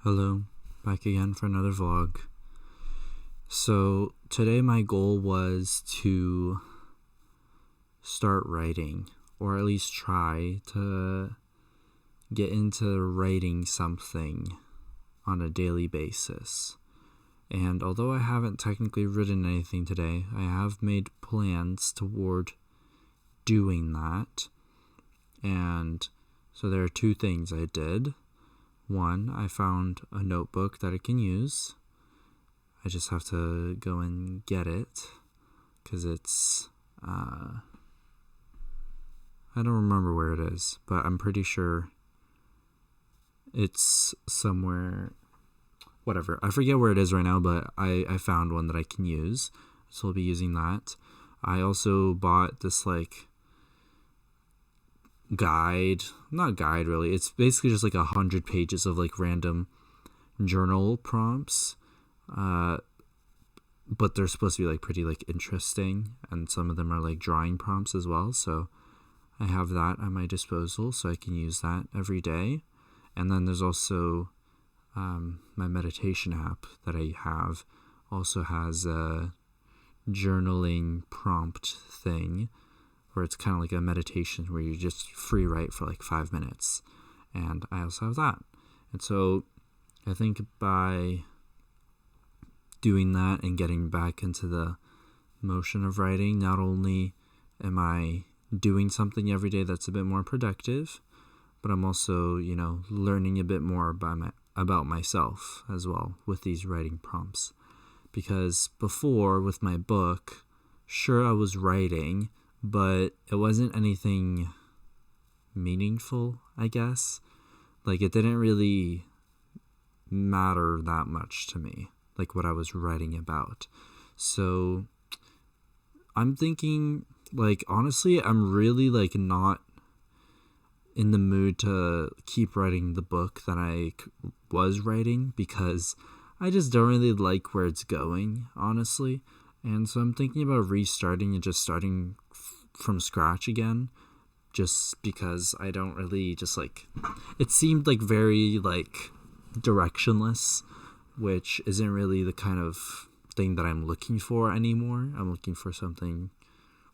Hello, back again for another vlog. So today my goal was to start writing, or at least try to get into writing something on a daily basis. And although I haven't technically written anything today, I have made plans toward doing that. And so there are two things I did. One, I found a notebook that I can use. I just have to go and get it because it's, I don't remember where it is, but I'm pretty sure it's somewhere, whatever. I forget where it is right now, but I found one that I can use, so I'll be using that. I also bought this guide, not guide really, it's basically just 100 pages of random journal prompts, but they're supposed to be pretty interesting, and some of them are drawing prompts as well, so I have that at my disposal so I can use that every day. And then there's also my meditation app that I have also has a journaling prompt thing where it's kind of like a meditation where you just free write for 5 minutes. And I also have that. And so I think by doing that and getting back into the motion of writing, not only am I doing something every day that's a bit more productive, but I'm also, learning a bit more about myself as well with these writing prompts. Because before, with my book, sure, I was writing, but it wasn't anything meaningful, I guess. It didn't really matter that much to me, what I was writing about. So I'm thinking, honestly, I'm really not in the mood to keep writing the book that I was writing, because I just don't really like where it's going, honestly. And so I'm thinking about restarting and just starting from scratch again, just because I don't really it seemed very directionless, which isn't really the kind of thing that I'm looking for anymore. I'm looking for something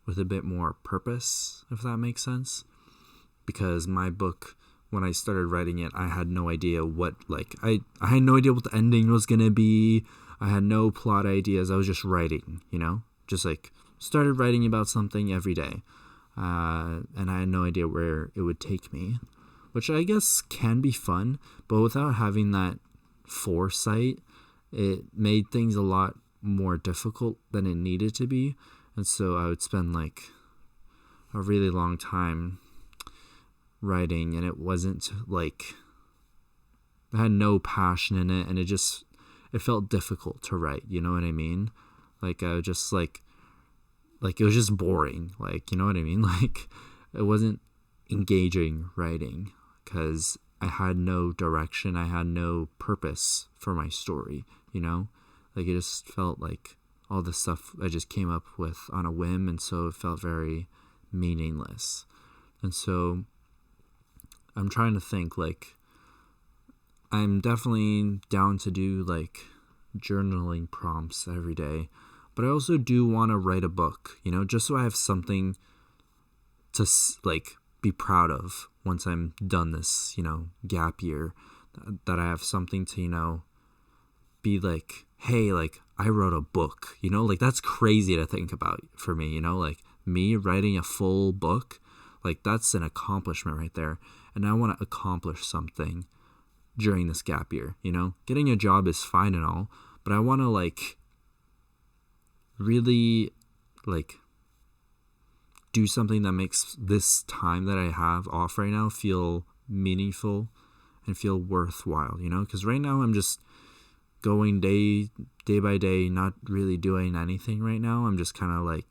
with a bit more purpose, if that makes sense. Because my book, when I started writing it, I had no idea what, I had no idea what the ending was going to be. I had no plot ideas. I was just writing, just started writing about something every day. And I had no idea where it would take me, which I guess can be fun, but without having that foresight, it made things a lot more difficult than it needed to be. And so I would spend a really long time writing, and it wasn't I had no passion in it, and it felt difficult to write, you know what I mean? I would just it was just boring, you know what I mean? It wasn't engaging writing because I had no direction, I had no purpose for my story, it just felt like all the stuff I just came up with on a whim, and so it felt very meaningless. And so I'm trying to think, I'm definitely down to do journaling prompts every day, but I also do want to write a book, just so I have something to be proud of once I'm done this, gap year, that I have something to, be hey, I wrote a book, that's crazy to think about for me, me writing a full book, that's an accomplishment right there. And I want to accomplish something during this gap year, getting a job is fine and all, but I want to really do something that makes this time that I have off right now feel meaningful and feel worthwhile, because right now I'm just going day by day, not really doing anything right now. I'm just kind of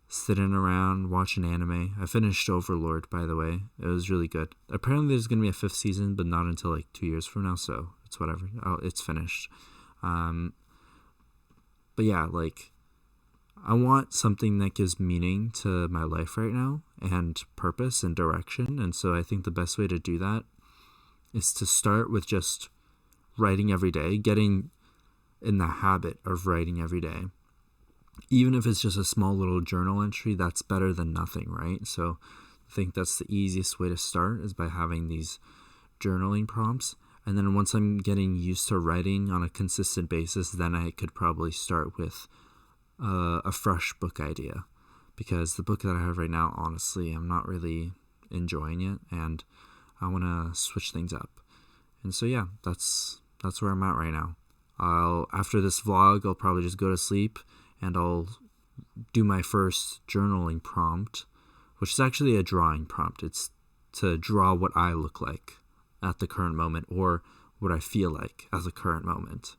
sitting around watching anime. I finished Overlord, by the way. It was really good. Apparently there's going to be a 5th season, but not until 2 years from now, so it's whatever. It's finished. But yeah, I want something that gives meaning to my life right now, and purpose and direction. And so I think the best way to do that is to start with just writing every day, getting in the habit of writing every day. Even if it's just a small little journal entry, that's better than nothing, right? So I think that's the easiest way to start, is by having these journaling prompts. And then once I'm getting used to writing on a consistent basis, then I could probably start with a fresh book idea. Because the book that I have right now, honestly, I'm not really enjoying it, and I want to switch things up. And so yeah, that's where I'm at right now. After this vlog, I'll probably just go to sleep, and I'll do my first journaling prompt, which is actually a drawing prompt. It's to draw what I look like at the current moment, or what I feel like at the current moment.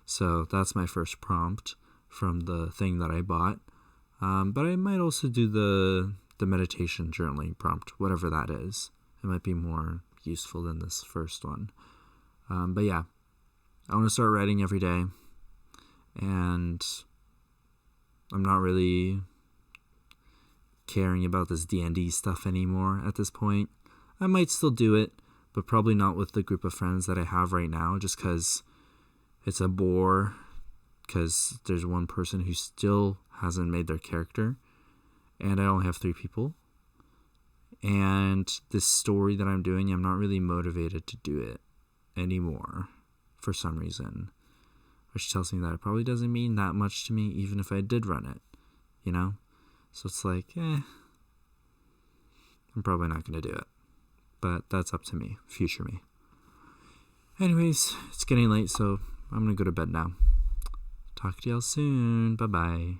So that's my first prompt from the thing that I bought. But I might also do the meditation journaling prompt, whatever that is. It might be more useful than this first one. But yeah, I want to start writing every day, and I'm not really caring about this D&D stuff anymore at this point. I might still do it, but probably not with the group of friends that I have right now, just because it's a bore, because there's one person who still hasn't made their character, and I only have 3 people. And this story that I'm doing, I'm not really motivated to do it anymore for some reason, which tells me that it probably doesn't mean that much to me, even if I did run it, you know? So it's like, I'm probably not going to do it. But that's up to me, future me. Anyways, it's getting late, so I'm going to go to bed now. Talk to y'all soon. Bye-bye.